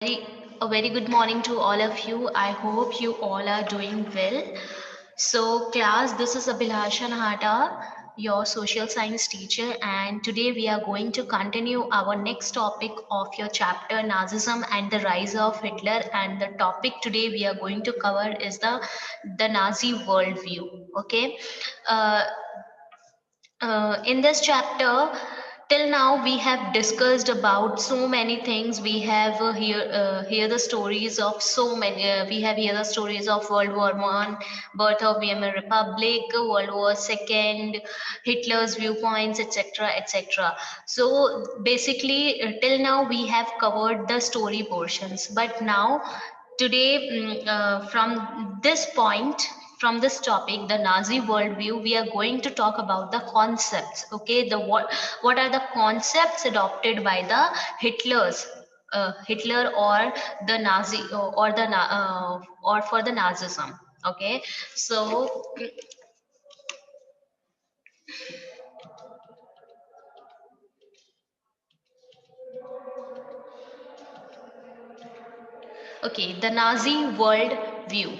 A very good morning to all of you. I hope you all are doing well. So, class, this is Abhilasha, your social science teacher, and today we are going to continue our next topic of your chapter Nazism and the rise of Hitler. And the topic today we are going to cover is the Nazi worldview. Okay. Uh, in this chapter, till now we have discussed about so many things. We have hear the stories of so many. We have hear the stories of World War I, birth of Weimar Republic, World War II, Hitler's viewpoints, etc., etc. So basically, till now we have covered the story portions, but now today, from this point, from this topic, the Nazi worldview, we are going to talk about the concepts. Okay, the what are the concepts adopted by the Hitlers, Hitler or the Nazi or for the Nazism. Okay, so okay, the Nazi world view.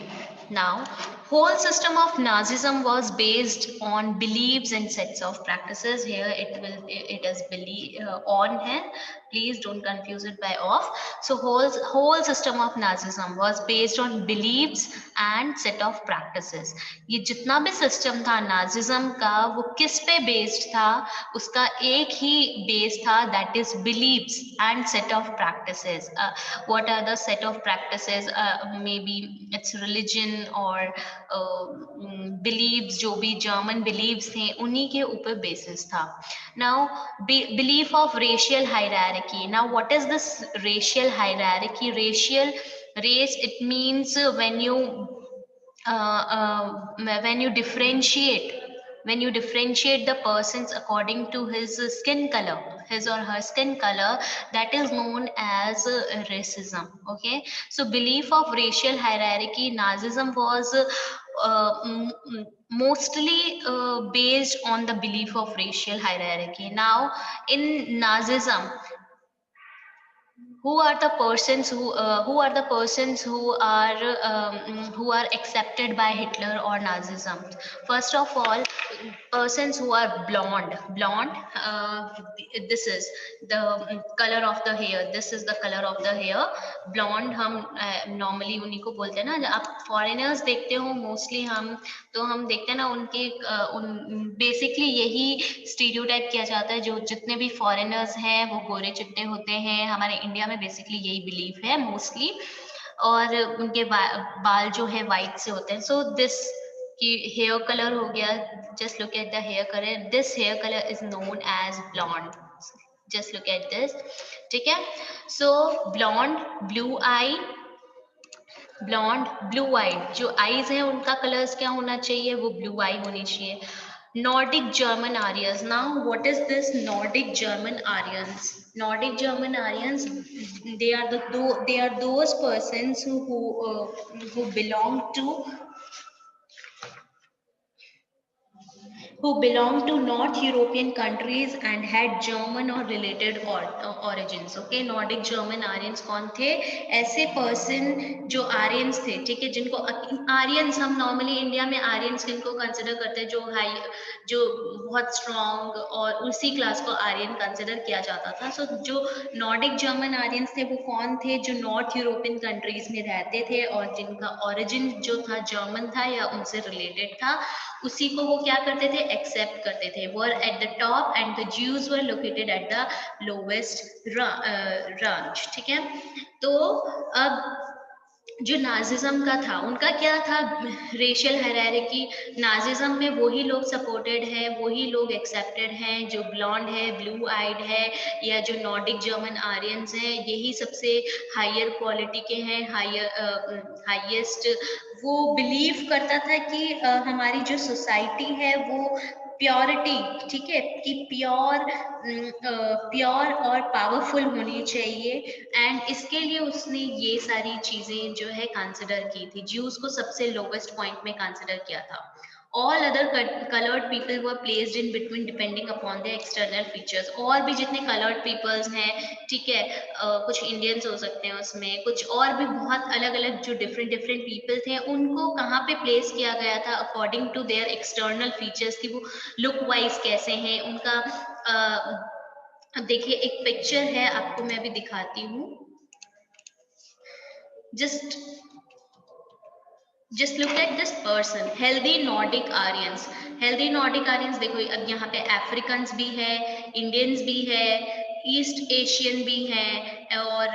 Now, whole system of Nazism was based on beliefs and sets of practices. Here it is belief on है. Please don't confuse it by off. So whole system of Nazism was based on beliefs and set of practices. ये जितना भी system था Nazism का वो किस पे based था उसका एक ही बेस था that is beliefs and set of practices what are the set of practices maybe it's religion or beliefs जो भी जर्मन beliefs थे उन्हीं के ऊपर बेसिस था now belief of racial hierarchy now what is this racial hierarchy race it means when you differentiate the persons according to his skin color, his or her skin color, that is known as racism. Okay, so belief of racial hierarchy, Nazism was mostly based on the belief of racial hierarchy. Now in Nazism, who are the persons who are accepted by Hitler or Nazism? First of all, persons who are blonde. This is the color of the hair. This is the color of the hair. Blonde हम normally उन्हीं को बोलते हैं ना. आप foreigners देखते हो mostly हम देखते हैं ना उनके उन बेसिकली यही स्टीरियोटाइप किया जाता है जो जितने भी फॉरेनर्स हैं वो गोरे चिट्टे होते हैं हमारे इंडिया में बेसिकली यही बिलीफ है मोस्टली और उनके बाल जो है वाइट से होते हैं सो दिस कि हेयर कलर हो गया just look at the hair colour this hair colour is known as blond just look at this ठीक है so blond blue eye blond blue eyed जो आईज है उनका कलर्स क्या होना चाहिए वो ब्लू आई होनी चाहिए Nordic German Aryans. Now, what is this Nordic German Aryans? Nordic German Aryans, they are those persons who belong to North European countries and had German or related origins. Okay, Nordic German Aryans कौन थे? ऐसे person जो Aryans थे, ठीक है, जिनको Aryans हम normally India में Aryans किनको consider करते हैं जो बहुत strong और उसी क्लास को Aryan consider किया जाता था. So जो Nordic German Aryans थे वो कौन थे? जो North European countries में रहते थे और जिनका origin जो था German था या उनसे related था उसी को वो क्या करते थे एक्सेप्ट करते थे were at the top and the Jews were located at the lowest branch ठीक है तो अब जो नाजिज्म का था उनका क्या था रेशियल हायरार्की नाजिज्म में वही लोग सपोर्टेड है वही लोग एक्सेप्टेड हैं जो ब्लॉन्ड है ब्लू आइड है या जो नॉर्डिक जर्मन आर्यंस हैं यही सबसे हायर क्वालिटी के हैं हाईएस्ट वो बिलीव करता था कि हमारी जो सोसाइटी है वो प्योरिटी ठीक है कि प्योर और पावरफुल होनी चाहिए एंड इसके लिए उसने ये सारी चीजें जो है कंसिडर की थी ज्यूज को सबसे लोवेस्ट पॉइंट में कंसिडर किया था all other colored people were placed in between depending upon their external features. और भी जितने colored peoples हैं, ठीक है, कुछ इंडियंस हो सकते हैं उसमें, कुछ और भी बहुत अलग अलग जो डिफरेंट डिफरेंट पीपल थे, उनको कहाँ पे प्लेस किया गया था according to their external features की वो लुक वाइज कैसे हैं उनका। अब देखिए एक पिक्चर है, आपको मैं अभी दिखाती हूँ। Just just look at this person, healthy Nordic Aryans. Healthy Nordic Aryans देखो, अब यहाँ पे अफ्रीकन्स भी है, इंडियंस भी है, ईस्ट एशियन भी है, और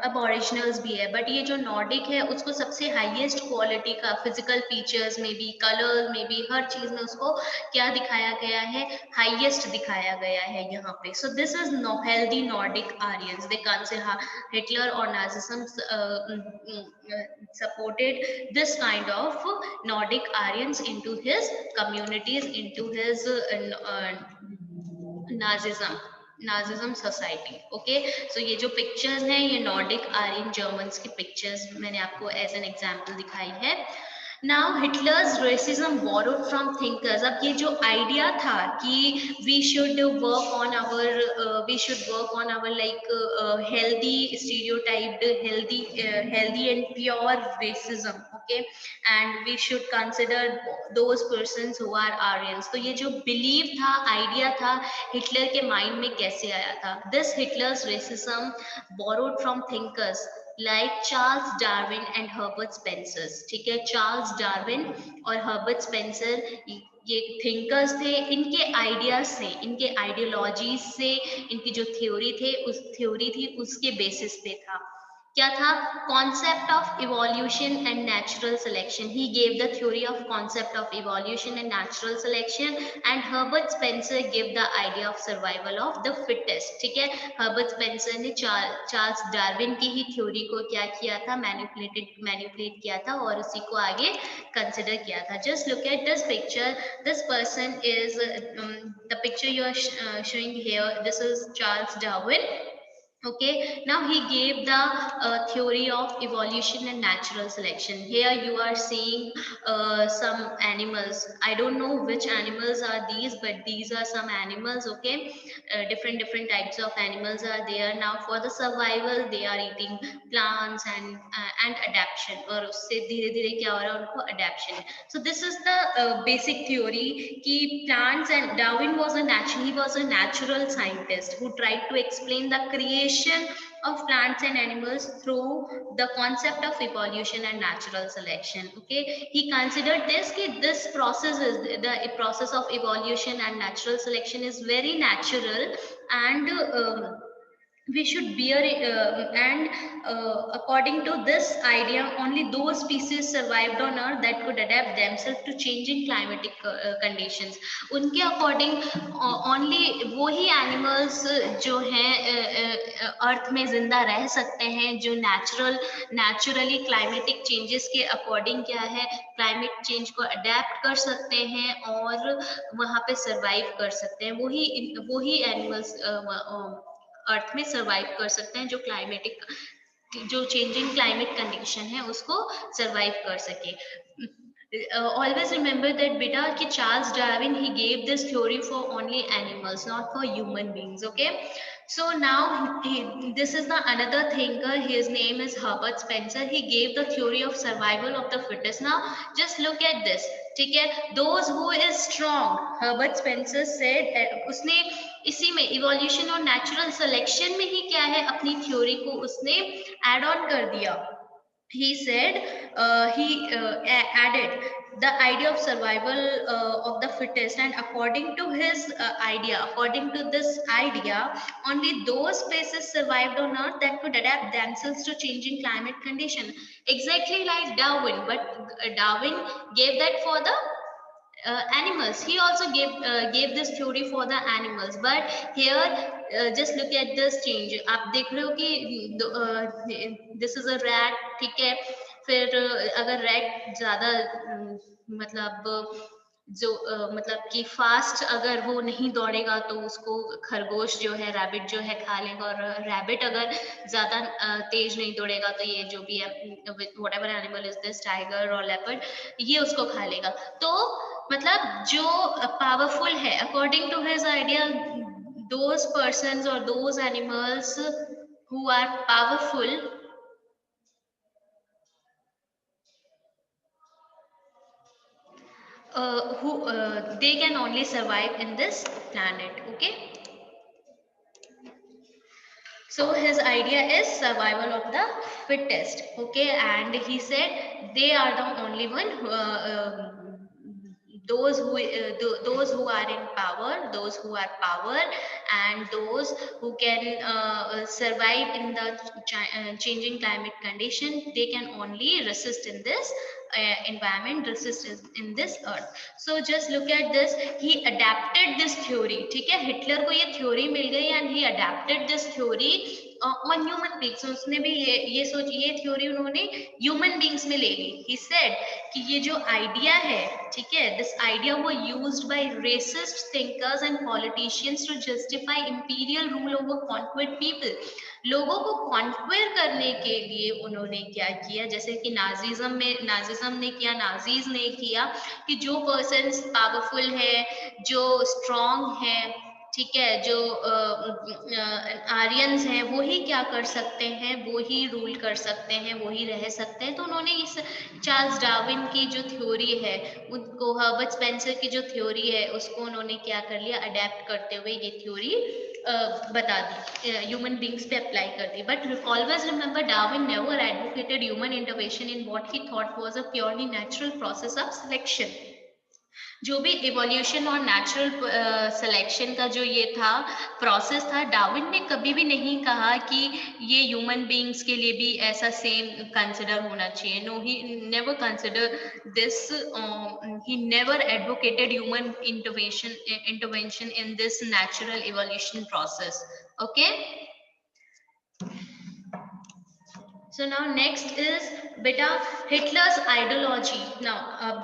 अब ओरिजिनल्स भी है। बट ये जो नॉर्डिक है उसको सबसे हाईएस्ट क्वालिटी का फिजिकल फीचर्स में भी, कलर में भी, हर चीज में उसको क्या दिखाया गया है, हाईएस्ट दिखाया गया है यहाँ पे। So this is no healthy Nordic Aryans. They consider Hitler or Nazism supported this kind of Nordic Aryans into his communities, into his Nazism Nazism society. Okay, so ये जो पिक्चर्स हैं ये नॉर्डिक आर्यन जर्मन्स की pictures मैंने आपको as an example दिखाई है। Now Hitler's racism borrowed from thinkers. अब ये जो आइडिया था कि we should work on our like healthy stereotyped, healthy and pure racism, okay, and we should consider those persons who are Aryans. तो ये जो बिलीव था, आइडिया था, हिटलर के माइंड में कैसे आया था? This Hitler's racism borrowed from thinkers like Charles Darwin and Herbert Spencer. ठीक है, चार्ल्स डार्विन और हर्बर्ट स्पेंसर ये थिंकर्स थे। इनके आइडियाज से, इनके आइडियोलॉजीज से, इनकी जो थ्योरी थी उसके बेसिस पे था। क्या था? Concept of evolution and natural selection. He gave the theory of concept of evolution and natural selection, and Herbert Spencer give the idea of survival of the fittest. ठीक है, हर्बर्ट स्पेंसर ने Charles Darwin की ही theory को क्या किया था, manipulate किया था और उसी को आगे कंसिडर किया था। Just look at this picture, this person is the picture you are showing here, this is Charles Darwin. Okay, now he gave the theory of evolution and natural selection. Here you are seeing some animals. I don't know which animals are these, but these are some animals. Okay, different types of animals are there. Now for the survival they are eating plants and adaptation, और उससे धीरे धीरे क्या हो रहा है उनको adaptation. So this is the basic theory कि plants, and Darwin was a natural scientist who tried to explain the creation of plants and animals through the concept of evolution and natural selection. Okay, he considered this process is the process of evolution and natural selection is very natural, and we should bear it, and according to this idea only those species survived on earth that could adapt themselves to changing climatic conditions. उनके according only वो ही animals जो हैं अर्थ में जिंदा रह सकते हैं, जो नेचुरली क्लाइमेटिक चेंजेस के अकॉर्डिंग क्या है, क्लाइमेट चेंज को अडेप्ट कर सकते हैं और वहां पे सरवाइव कर सकते हैं। वही एनिमल्स अर्थ में सरवाइव कर सकते हैं, जो चेंजिंग क्लाइमेट कंडीशन है उसको सरवाइव कर सके। Always remember that beta कि Charles Darwin he gave this theory for only animals, not for human beings. Okay, so now this is the another thinker. His name is Herbert Spencer. He gave the theory of survival of the fittest. Now just look at this. ठीक है, those who is strong, Herbert Spencer said, उसने इसी में evolution और natural selection में ही क्या है, अपनी थ्योरी को उसने एड ऑन कर दिया। He said he added the idea of survival of the fittest, and according to his idea, according to this idea only those species survived on earth that could adapt themselves to changing climate condition, exactly like Darwin. But Darwin gave that for the animals. He also gave this theory for the animals, but here just look at this change. आप देख रहे हो कि this is a rat, ठीक है, फिर अगर rat ज्यादा मतलब जो मतलब कि फास्ट अगर वो नहीं दौड़ेगा तो उसको खरगोश जो है, रैबिट जो है खा लेगा, और रैबिट अगर ज्यादा तेज नहीं दौड़ेगा तो ये जो भी है whatever animal is this, tiger और लेपर्ड, ये उसको खा लेगा। तो मतलब जो पावरफुल है according to his idea, those persons और those animals who are powerful, who they can only survive in this planet. Okay, so his idea is survival of the fittest. Okay, and he said they are the only one who, those who are in power, those who are power, and those who can survive in the changing climate condition, they can only resist in this environment, resist in this earth. So just look at this, he adapted this theory. ठीक है, Hitler को ये theory मिल गई and he adapted this theory on human beings. उसने भी ये सोच, ये थ्योरी उन्होंने ह्यूमन बींग्स में ले ली। ही सेड कि ये जो आइडिया है, ठीक है, दिस आइडिया वो used by racist thinkers and politicians to justify imperial rule over conquered people. लोगों को कॉन्क्वेर करने के लिए उन्होंने क्या किया, जैसे कि नाजिज्म ने किया, नाजीज ने किया, कि जो पर्सन पावरफुल है, जो स्ट्रॉन्ग है, ठीक है, जो आर्यंस हैं वो ही क्या कर सकते हैं, वो ही रूल कर सकते हैं, वो ही रह सकते हैं। तो उन्होंने इस चार्ल्स डार्विन की जो थ्योरी है, उनको हर्बर्ट स्पेंसर की जो थ्योरी है, उसको उन्होंने क्या कर लिया, अडेप्ट करते हुए ये थ्योरी बता दी, ह्यूमन बींग्स पे अप्लाई कर दी। But always remember, Darwin never advocated human intervention in what he thought was a purely natural process of selection. जो भी इवोल्यूशन और नेचुरल सिलेक्शन का जो ये था, प्रोसेस था, डार्विन ने कभी भी नहीं कहा कि ये ह्यूमन बींग्स के लिए भी ऐसा सेम कंसिडर होना चाहिए। No, he never consider this, he never advocated human intervention in this natural evolution process. Okay, so now next is beta Hitler's ideology. Now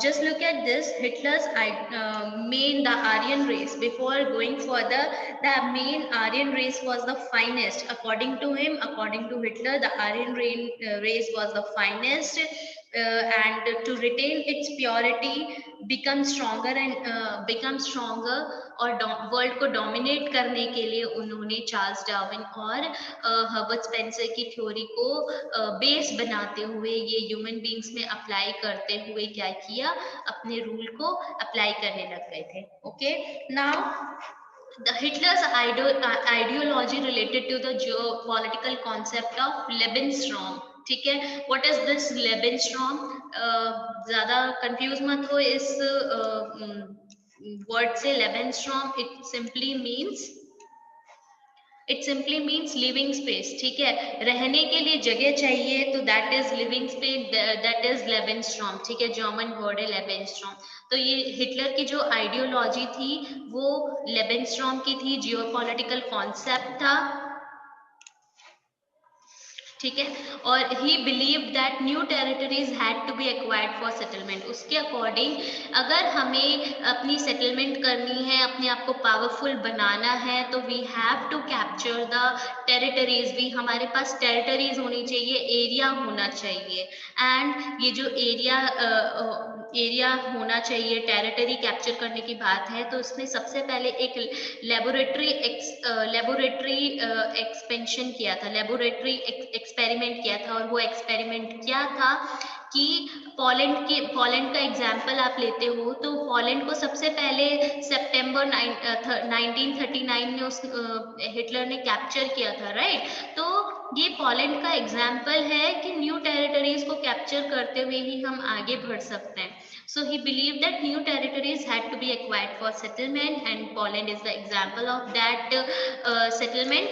just look at this, Hitler's main, the Aryan race. Before going further, the main Aryan race was the finest. According to him, according to Hitler, the Aryan race was the finest, and to retain its purity, become stronger, और world को dominate करने के लिए उन्होंने Charles Darwin और Herbert Spencer की theory को base बनाते हुए, ये ह्यूमन बींग्स में अप्लाई करते हुए क्या किया, अपने रूल को अप्लाई करने लग गए थे। Okay, now the Hitler's ideology related to the geopolitical concept of Lebensraum। ठीक है, what is this Lebensraum? ज्यादा कंफ्यूज मत हो इस वर्ड से। Lebensraum, it simply means living space. ठीक है, रहने के लिए जगह चाहिए, तो that is living space, that is Lebensraum. ठीक है, जर्मन वर्ड है लेबेनस्ट्रॉम। तो ये हिटलर की जो आइडियोलॉजी थी वो लेबेनस्ट्रॉम की थी, जियोपॉलिटिकल कॉन्सेप्ट था। ठीक है, और he believe that new territories had to be acquired for settlement. उसके अकॉर्डिंग अगर हमें अपनी सेटलमेंट करनी है, अपने आप को पावरफुल बनाना है, तो we have to capture the territories. भी हमारे पास टेरिटरीज होनी चाहिए, एरिया होना चाहिए, एंड ये जो एरिया होना चाहिए, टेरिटरी कैप्चर करने की बात है, तो उसमें सबसे पहले एक लेबोरेटरी एक्सपेंशन किया था, लेबोरेटरी एक्सपेरिमेंट किया था। और वो एक्सपेरिमेंट क्या था कि पोलैंड का एग्जाम्पल आप लेते हो, तो पोलैंड को सबसे पहले सितंबर 1939 में उस हिटलर ने कैप्चर किया था, राइट। तो ये पोलैंड का एग्जाम्पल है कि न्यू टेरिटरीज को कैप्चर करते हुए ही हम आगे बढ़ सकते हैं। So he believed that new territories had to be acquired for settlement, and Poland is the example of that settlement.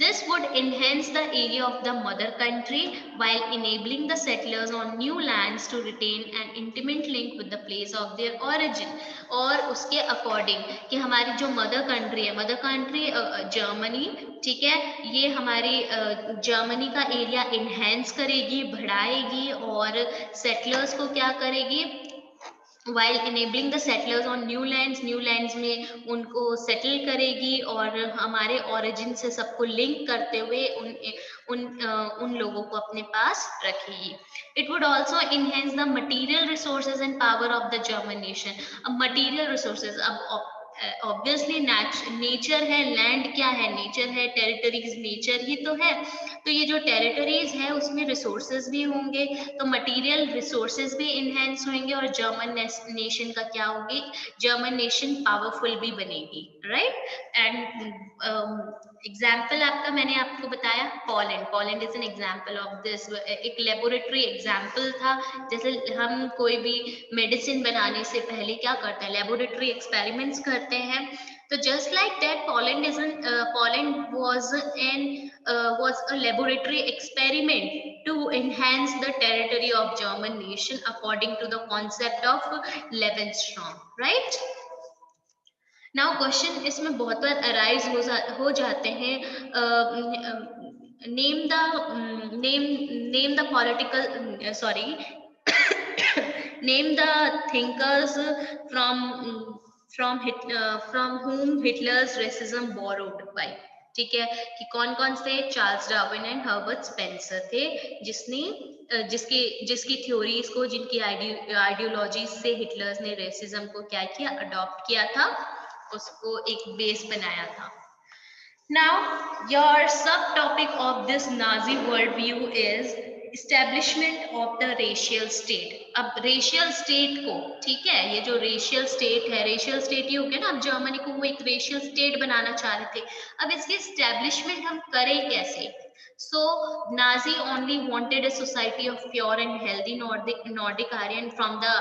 This would enhance the area of the mother country while enabling the settlers on new lands to retain an intimate link with the place of their origin. और उसके according कि हमारी जो mother country है, mother country Germany, ठीक है, ये हमारी जर्मनी का एरिया इन्हेंस करेगी, बढ़ाएगी, और सेटलर्स को क्या करेगी, while enabling the settlers on new lands में उनको सेटल करेगी और हमारे ओरिजिन से सबको लिंक करते हुए उन लोगों को अपने पास रखेगी. It would also enhance the material resources and power of the German nation. अब मटीरियल रिसोर्सेज, अब ऑब्वियसली नेचर है, लैंड क्या है, नेचर है, टेरिटरीज नेचर ही तो है. तो ये जो टेरिटरीज है उसमें रिसोर्सेज भी होंगे, तो मटेरियल रिसोर्सेज भी इनहेंस होंगे और जर्मन नेशन का क्या होगी, जर्मन नेशन पावरफुल भी बनेगी, राइट. एंड एग्जाम्पल आपका मैंने आपको बताया Poland. Poland is an example of this. एक लेबोरेटरी एग्जाम्पल था. जैसे हम कोई भी मेडिसिन बनाने से पहले क्या करते हैं, लेबोरेटरी एक्सपेरिमेंट्स करते हैं. तो just like that Poland was a laboratory experiment to enhance the territory of German nation according to the concept of Lebensraum, right? Now question इसमें बहुत बार अराइज हो जाते हैं. Name the name name the political sorry name the thinkers from from whom Hitler's racism borrowed by. ठीक है, कि कौन कौन से Charles Darwin and Herbert Spencer थे जिसने जिसकी थ्योरीज को, जिनकी आइडियोलॉजी से हिटलर्स ने रेसिज्म को क्या किया, अडॉप्ट किया था, उसको एक बेस बनाया था. Now, your subtopic of this Nazi worldview is establishment of the racial state. अब racial state को, ठीक है, ये जो racial state है, racial state ही हो गया ना. अब जर्मनी को वो एक racial state बनाना चाह रहे थे. अब इसकी establishment हम करें कैसे? So Nazi only wanted a society of pure and healthy Nordic Aryan. From the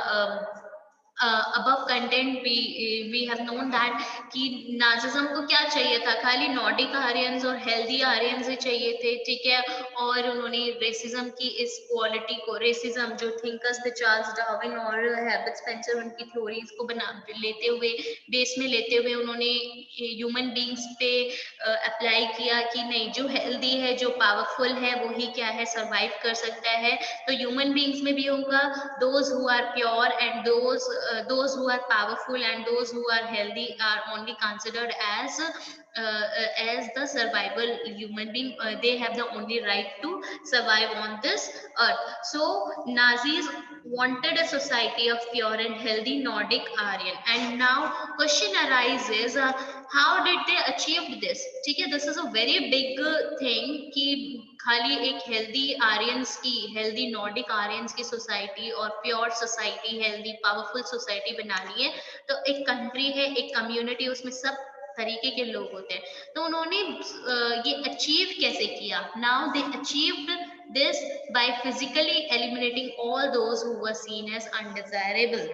above content we have known that कि नाजिज्म को क्या चाहिए था, खाली नॉर्डिक आर्यंस और हेल्दी आर्यंस ही चाहिए थे, ठीक है. और उन्होंने रेसिज्म की इस क्वालिटी को, रेसिज्म जो थिंकर्स थे चार्ल्स डार्विन और हेrbert स्पेंसर, उनकी थ्योरीज को बना लेते हुए, बेस में लेते हुए उन्होंने ह्यूमन बींग्स पे अप्लाई किया कि नहीं, जो हेल्दी है, जो पावरफुल है, वो ही क्या है, सरवाइव कर सकता है. तो ह्यूमन बींग्स में भी होगा those who are pure and those who are powerful and those who are healthy are only considered as the survival human being. They have the only right to survive on this earth. So Nazis wanted a society of pure and healthy Nordic Aryan. And now question arises, how did they achieve this? ठीक है, this is a very big thing कि खाली एक healthy Aryans की, healthy Nordic Aryans की society और pure society, healthy powerful society बनानी है. तो एक कंट्री है, एक कम्युनिटी, उसमें सब तरीके के लोग होते हैं. तो उन्होंने ये अचीव कैसे किया? Now they achieved this by physically eliminating all those who were seen as undesirable.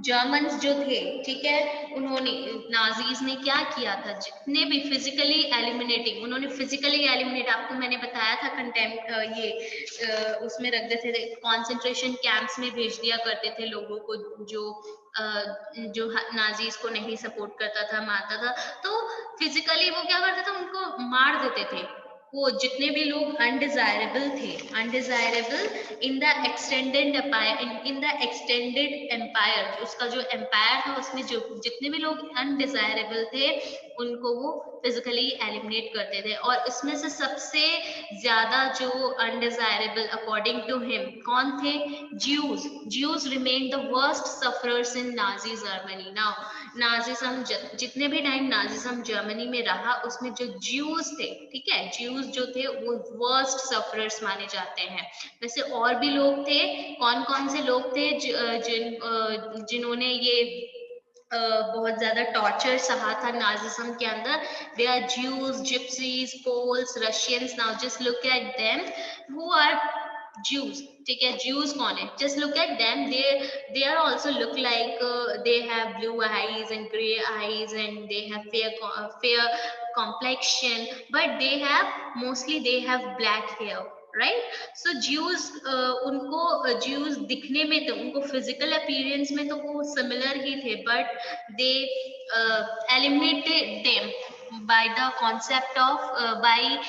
Germans जो थे, ठीक है, उन्होंने, नाजीज ने क्या किया था, जितने भी फिजिकली एलिमिनेटिंग, उन्होंने फिजिकली एलिमिनेट, आपको मैंने बताया था कंटेम्प उसमें रख देते थे, कॉन्सेंट्रेशन कैंप्स में भेज दिया करते थे लोगों को जो नाजीज को नहीं सपोर्ट करता था, मारता था. तो फिजिकली वो क्या करते थे, उनको मार देते थे. वो जितने भी लोग अनडिजायरेबल थे, undesirable in the extended empire, in the extended empire, उसका जो एम्पायर था उसमें जो जितने भी लोग अनडिजायरेबल थे उनको वो फिजिकली एलिमिनेट करते थे. और इसमें से सबसे ज्यादा जो अनडिजायरेबल अकॉर्डिंग टू हिम कौन थे? Jews. Jews remain the worst sufferers in Nazi Germany. Now Nazism, जितने भी टाइम नाजिज्म जर्मनी में रहा उसमें जो ज्यूज थे, ठीक है, ज्यूज जो थे वो वर्स्ट सफरर्स माने जाते हैं. वैसे और भी लोग थे, कौन कौन से लोग थे जिन्होंने ये बहुत ज्यादा टॉर्चर सहा था नाजिज्म के अंदर? They are Jews, gypsies, Poles, Russians. Now just look at them who are Jews. ठीक है, Jews कौन है? Just look at them. They are also look like they have blue eyes and gray eyes and they have fair complexion, but they have black hair. Right. So Jews, उनको Jews दिखने में तो उनको physical appearance में तो वो similar ही थे, but they eliminated them by the concept of by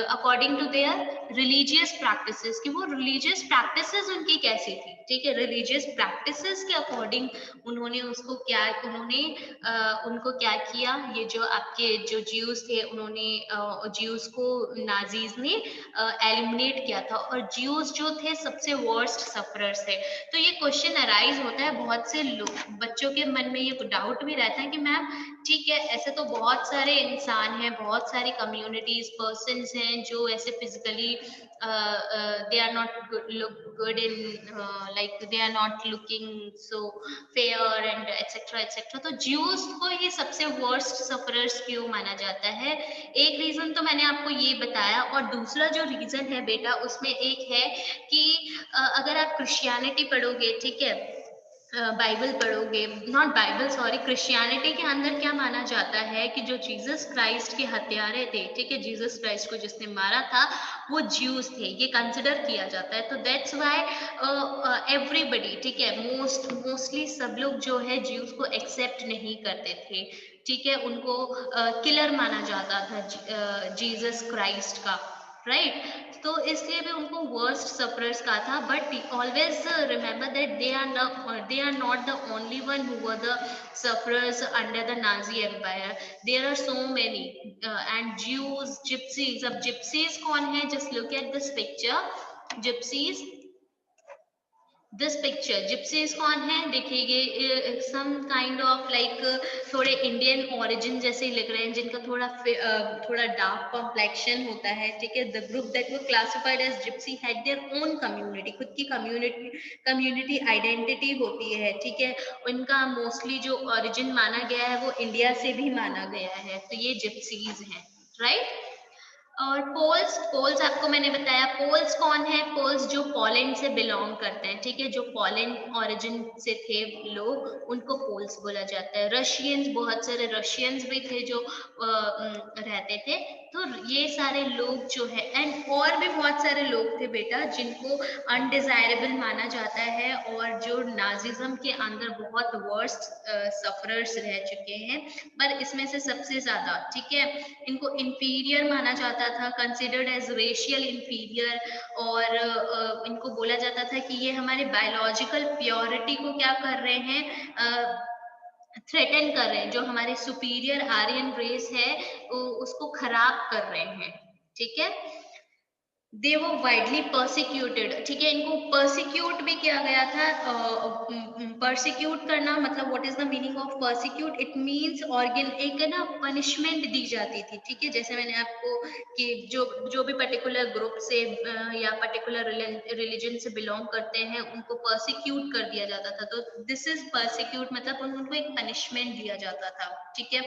according to their religious practices, कि वो religious practices उनकी कैसी थी, ठीक है, religious practices के according उन्होंने उसको क्या, उन्होंने उनको क्या किया, ये जो आपके जो ज्यूज थे उन्होंने ज्यूज को नाजीज ने एलिमिनेट किया था, और ज्यूज जो थे सबसे वर्स्ट सफरर्स थे। तो ये क्वेश्चन अराइज होता है, बहुत से बच्चों के मन में ये डाउट भी रहता है कि मैम ठीक है, ऐसे तो बहुत सारे इंसान हैं, बहुत सारी कम्युनिटीज पर्सन हैं जो ऐसे physically they are not look good in, like they are not looking so fair and etcetera etcetera, तो ज्यूज को ये सबसे वर्स्ट सफरर्स क्यों माना जाता है? एक रीजन तो मैंने आपको ये बताया, और दूसरा जो रीजन है बेटा उसमें एक है कि अगर आप क्रिश्चियनिटी पढ़ोगे, ठीक है, बाइबल पढ़ोगे, नॉट बाइबल सॉरी, क्रिश्चियनिटी के अंदर क्या माना जाता है कि जो जीसस क्राइस्ट के हत्यारे थे, ठीक है, जीसस क्राइस्ट को जिसने मारा था वो ज्यूज थे, ये कंसिडर किया जाता है। तो दैट्स व्हाई एवरीबॉडी, ठीक है, मोस्टली सब लोग जो है ज्यूज को एक्सेप्ट नहीं करते थे, ठीक है, उनको किलर माना जाता था जीसस क्राइस्ट का, राइट right? तो इसलिए भी उनको वर्स्ट सफरर्स कहा था, but always remember that they are not the only one who were the sufferers under the Nazi empire, there are so many and Jews, gypsies. अब gypsies कौन है? Just look at this picture, gypsies, this picture, gypsies कौन है? देखिए ये some kind of like थोड़े Indian origin जैसे लग रहे हैं, जिनका थोड़ा डार्क कॉम्प्लेक्शन होता है, ठीक है। The group that were classified as gypsy had their own community, खुद की कम्युनिटी आइडेंटिटी होती है, ठीक है। उनका मोस्टली जो ओरिजिन माना गया है वो इंडिया से भी माना गया है, तो ये जिप्सीज हैं, राइट। और पोल्स, पोल्स आपको मैंने बताया, पोल्स कौन है? पोल्स जो पोलैंड से बिलोंग करते हैं, ठीक है, जो पोलैंड ओरिजिन से थे लोग, उनको पोल्स बोला जाता है। रशियंस, बहुत सारे रशियंस भी थे जो रहते थे। तो ये सारे लोग जो है, एंड और भी बहुत सारे लोग थे बेटा जिनको अनडिजायरेबल माना जाता है, और जो नाजिज्म के अंदर बहुत वर्स्ट सफरर्स रह चुके हैं, पर इसमें से सबसे ज्यादा, ठीक है, इनको इंफीरियर माना जाता था, कंसिडर्ड एज रेशियल इंफीरियर, और इनको बोला जाता था कि ये हमारे बायोलॉजिकल प्योरिटी को क्या कर रहे हैं, थ्रेटन कर रहे हैं, जो हमारे सुपीरियर आर्यन रेस है उसको खराब कर रहे हैं, ठीक है। दे वो वाइडली परसिक्यूटेड, ठीक है, इनको परसिक्यूट भी किया गया था। परसिक्यूट करना मतलब what is the meaning of persecute? It means organ, एक ना पनिशमेंट दी जाती थी, ठीक है, जैसे मैंने आपको कि जो जो भी पर्टिकुलर ग्रुप से या पर्टिकुलर रिलीजन से बिलोंग करते हैं उनको परसिक्यूट कर दिया जाता था, तो दिस इज परसिक्यूट, मतलब उनको एक पनिशमेंट दिया जाता था, ठीक है।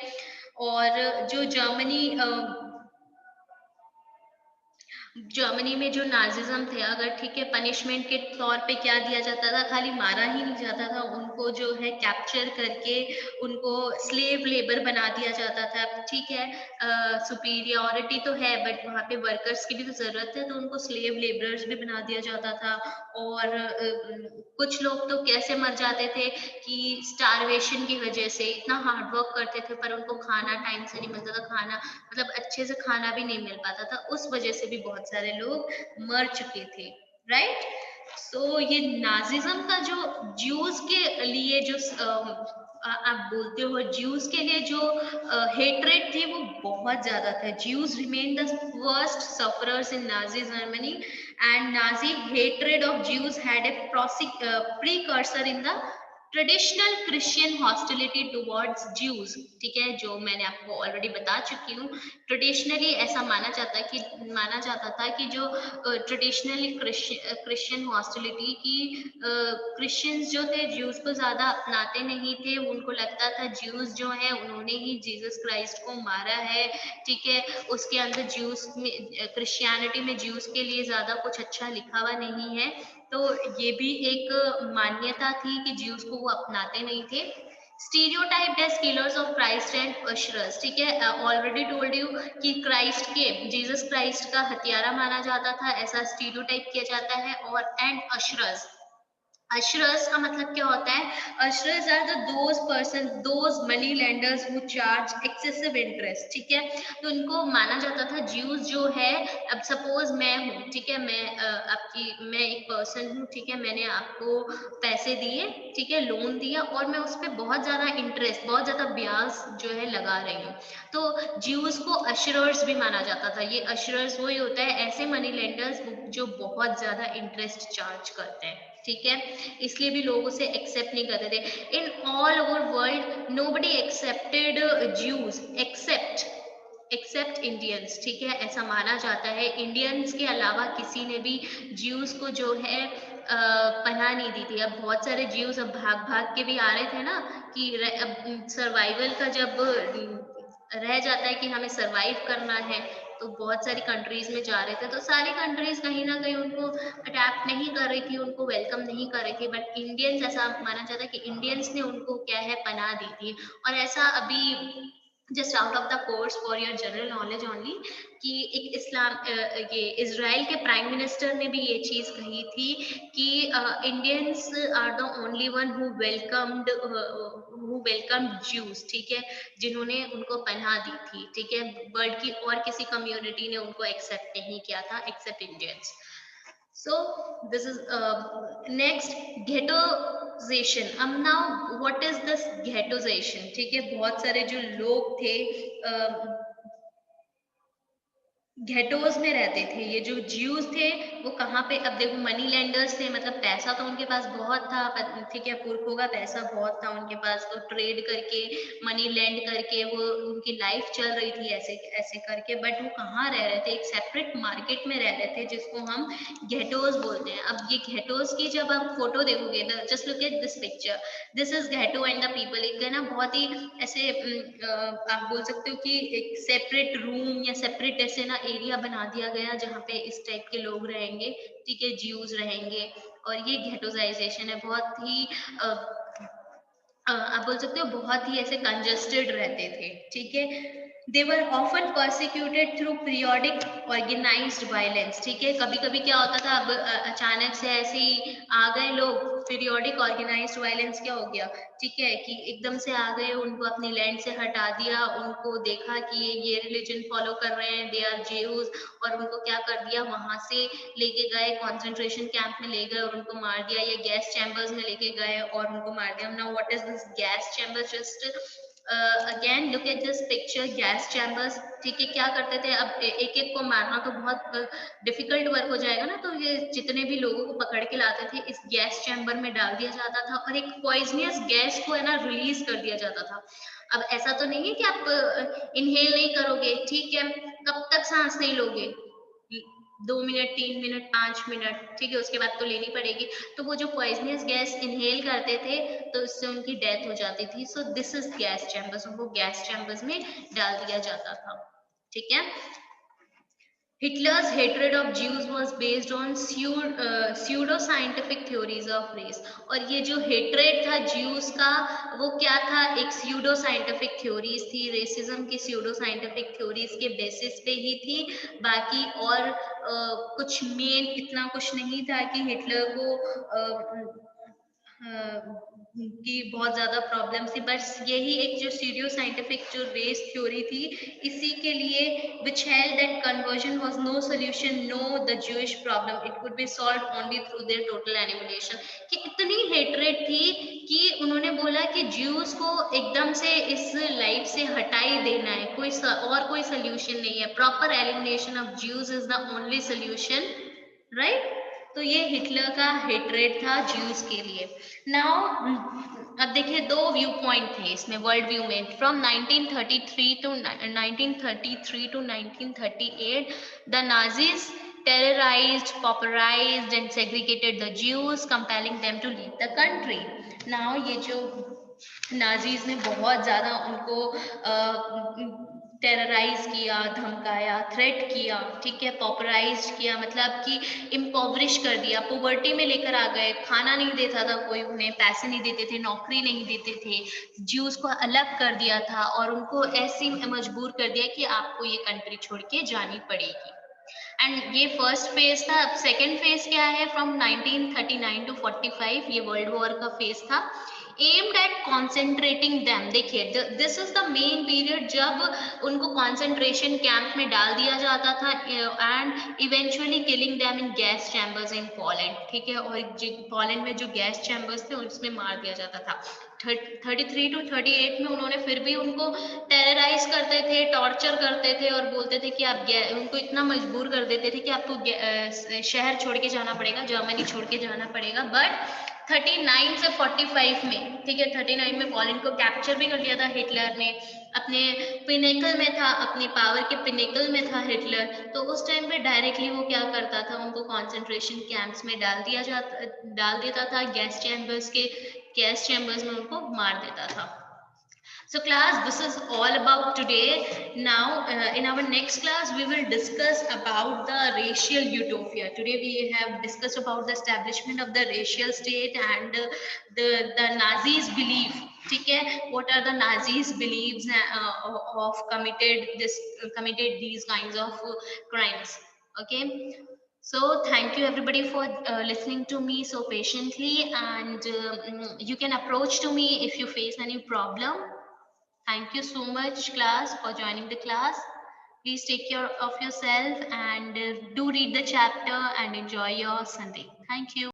और जो जर्मनी में जो नाजिज्म थे, अगर ठीक है, पनिशमेंट के तौर पे क्या दिया जाता था, खाली मारा ही नहीं जाता था, उनको जो है कैप्चर करके उनको स्लेव लेबर बना दिया जाता था, ठीक है। सुपीरियोरिटी तो है बट वहाँ पे वर्कर्स की भी तो जरूरत है, तो उनको स्लेव लेबरर्स भी बना दिया जाता था। और कुछ लोग तो कैसे मर जाते थे कि स्टारवेशन की वजह से, इतना हार्डवर्क करते थे पर उनको खाना टाइम से नहीं मिलता था, खाना मतलब अच्छे से खाना भी नहीं मिल पाता था, उस वजह से भी बहुत सारे लोग मर चुके थे, राइट। सो ये नाजिज्म का जो ज्यूज के लिए जो आप बोलते हो, ज्यूज के लिए जो हेट्रेड थी वो बहुत ज्यादा था। Jews remain the worst sufferers in Nazi Germany, and Nazi hatred of Jews had a precursor in the traditional Christian hostility towards Jews, ठीक है, जो मैंने आपको ऑलरेडी बता चुकी हूँ। ट्रेडिशनली ऐसा माना जाता था कि जो ट्रेडिशनली क्रिश्चियन हॉस्टिलिटी की, क्रिश्चियंस जो थे ज्यूज को ज्यादा अपनाते नहीं थे, उनको लगता था ज्यूज जो है उन्होंने ही जीसस क्राइस्ट को मारा है, ठीक है, उसके अंदर ज्यूज में, क्रिश्चियनिटी में ज्यूज के लिए ज्यादा कुछ अच्छा लिखा हुआ नहीं है। तो ये भी एक मान्यता थी कि ज्यूज को वो अपनाते नहीं थे। Stereotyped as killers of Christ and usurers, ठीक है, ऑलरेडी टोल्ड यू कि क्राइस्ट के, जीसस क्राइस्ट का हत्यारा माना जाता था, ऐसा स्टीरियोटाइप किया जाता है। और एंड अशरस, Assurers का मतलब क्या होता है? Assurers are those money lenders who charge excessive interest, ठीक है। तो उनको माना जाता था ज्यूज जो है, अब सपोज मैं हूँ, ठीक है, मैं एक पर्सन हूँ, ठीक है, मैंने आपको पैसे दिए, ठीक है, लोन दिया, और मैं उस पर बहुत ज्यादा इंटरेस्ट, बहुत ज्यादा ब्याज जो है लगा रही हूँ, तो ज्यूज को अश्योरर्स भी माना जाता था। ये अश्योरर्स वही होता है, ऐसे मनी लेंडर्स जो बहुत ज्यादा इंटरेस्ट चार्ज करते हैं, ठीक है। इसलिए भी लोग उसे एक्सेप्ट नहीं करते थे। In all over world nobody accepted Jews except Indians, ठीक है, ऐसा माना जाता है। इंडियंस के अलावा किसी ने भी ज्यूज को जो है पनाह नहीं दी थी। अब बहुत सारे ज्यूज अब भाग भाग के भी आ रहे थे ना, कि अब सर्वाइवल का जब रह जाता है कि हमें सरवाइव करना है, तो बहुत सारी कंट्रीज में जा रहे थे, तो सारी कंट्रीज कहीं ना कहीं उनको अडेप्ट नहीं कर रही थी, उनको वेलकम नहीं कर रही थी, बट इंडियंस, ऐसा माना जाता है कि इंडियंस ने उनको क्या है पनाह दी थी। और ऐसा अभी just out of the course for your general knowledge only, कि एक ये इजराइल के प्राइम मिनिस्टर ने भी ये चीज कही थी कि Indians are the only one who welcomed Jews, ठीक है, जिन्होंने उनको पनाह दी थी, ठीक है। वर्ल्ड की और किसी कम्युनिटी ने उनको एक्सेप्ट नहीं किया था accept Indians. So this is next ghettoization. अब now what is this ghettoization? ठीक है, बहुत सारे जो लोग थे घेटोज में रहते थे, ये जो ज्यूज थे वो कहाँ पे, अब देखो मनी लेंडर्स थे, मतलब पैसा तो उनके पास बहुत था, ठीक है, पुरखों का पैसा बहुत था उनके पास, तो ट्रेड करके मनी लेंड करके वो उनकी लाइफ चल रही थी ऐसे ऐसे करके। बट वो कहाँ रह रहे थे? एक सेपरेट मार्केट में रह रहे थे, जिसको हम घेटोज बोलते हैं। अब ये घेटोज की जब आप फोटो देखोगे, just look at this picture, this is ghetto and the people. एक है ना बहुत ही ऐसे आप बोल सकते हो कि एक सेपरेट रूम या सेपरेट ऐसे ना एरिया बना दिया गया जहाँ पे इस टाइप के लोग रहेंगे, ठीक है, ज्यूज रहेंगे। और ये घेटोजाइजेशन है, बहुत ही आप बोल सकते हो बहुत ही ऐसे कंजेस्टेड रहते थे, ठीक है। They were often persecuted through periodic organised violence, ठीक है। कभी कभी क्या होता था, अब अचानक से ऐसे ही आ गए लोग, पीरियोडिक ऑर्गेनाइज्ड वायलेंस क्या हो गया, ठीक है, कि एकदम से आ गए, उनको अपनी लैंड से हटा दिया, उनको देखा कि ये रिलीजन फॉलो कर रहे हैं, दे आर ज्यूज, और उनको क्या कर दिया, वहां से लेके गए कॉन्सेंट्रेशन कैंप में ले गए और उनको मार दिया, या गैस चैम्बर्स में लेके गए और उनको मार दिया। Now what is this gas chamber? Just again look at this picture, gas chambers, ठीक है। क्या करते थे, अब एक एक को मारना तो बहुत डिफिकल्ट वर्क हो जाएगा ना, तो ये जितने भी लोगों को पकड़ के लाते थे, इस गैस चैम्बर में डाल दिया जाता था और एक पॉइजनियस गैस को है ना रिलीज कर दिया जाता था। अब ऐसा तो नहीं है कि आप इनहेल नहीं करोगे, ठीक है, कब तक सांस नहीं लोगे? 2 मिनट, 3 मिनट, 5 मिनट, ठीक है, उसके बाद तो लेनी पड़ेगी। तो वो जो पॉइजनियस गैस इनहेल करते थे, तो उससे उनकी डेथ हो जाती थी। सो दिस इज गैस चैम्बर्स, उनको गैस चैम्बर्स में डाल दिया जाता था, ठीक है। Hitler's hatred of Jews was based on pseudo-scientific theories of race. और ये जो हेट्रेड था ज्यूज का, वो क्या था? एक स्यूडो साइंटिफिक थ्योरीज थी, रेसिज्म की स्यूडो साइंटिफिक थ्योरीज के बेसिस पे ही थी। बाकी और कुछ मेन इतना कुछ नहीं था कि हिटलर को की बहुत ज्यादा प्रॉब्लम थी, बस यही एक जो सीरियो साइंटिफिक जो रेस थ्योरी थी, इसी के लिए which held that conversion was no solution, no the Jewish problem, it could be solved only through their total annihilation। कि इतनी हेट्रेड थी कि उन्होंने बोला कि ज्यूज को एकदम से इस लाइफ से हटाई देना है, और कोई सोल्यूशन नहीं है, proper elimination of Jews is the only solution, right. तो ये हिटलर का हेट्रेड था ज्यूज के लिए। नाउ अब देखिए, दो व्यू पॉइंट थे इसमें, वर्ल्ड व्यू में, from 1933 to 1938 the Nazis terrorized, pauperized and segregated the Jews, compelling them to leave the country. Now ये जो नाजीज ने बहुत ज्यादा उनको टेरराइज किया, धमकाया, थ्रेट किया, ठीक है, पॉपुलराइज किया, मतलब कि इम्पोवरिश कर दिया, पोवर्टी में लेकर आ गए, खाना नहीं देता था कोई उन्हें, पैसे नहीं देते थे, नौकरी नहीं देते थे, ज्यूज को अलग कर दिया था और उनको ऐसे मजबूर कर दिया कि आपको ये कंट्री छोड़ के जानी पड़ेगी। एंड ये फर्स्ट फेज था। अब सेकेंड फेज क्या है, फ्रॉम 1939 टू 45, ये वर्ल्ड वॉर का फेज था। एम्ड एट कॉन्सेंट्रेटिंग दैम, देखिए this is the main period जब उनको कॉन्सेंट्रेशन कैंप में डाल दिया जाता था and eventually killing them in gas chambers in Poland, ठीक है। और पोलैंड में जो गैस चैम्बर्स थे उसमें मार दिया जाता था। 33 टू 38 में उन्होंने फिर भी उनको टेरराइज करते थे, टॉर्चर करते थे और बोलते थे कि आप उनको इतना मजबूर कर देते थे कि आपको शहर छोड़ के जाना पड़ेगा, जर्मनी छोड़ के जाना पड़ेगा। बट 39 से 45 में, ठीक है, 39 में पोलैंड को कैप्चर भी कर लिया था हिटलर ने। अपने पिनेकल में था, अपनी पावर के पिनेकल में था हिटलर। तो उस टाइम पे डायरेक्टली वो क्या करता था, उनको कॉन्सेंट्रेशन कैंप्स में डाल देता था, गैस चैम्बर्स में उनको मार देता था। So class, this is all about today. Now, in our next class, we will discuss about the racial utopia. Today we have discussed about the establishment of the racial state and the Nazis' belief. ठीक है, what are the Nazis' beliefs of committed these kinds of crimes? Okay. So thank you everybody for listening to me so patiently, and you can approach to me if you face any problem. Thank you so much, class, for joining the class. Please take care of yourself and do read the chapter and enjoy your Sunday. Thank you.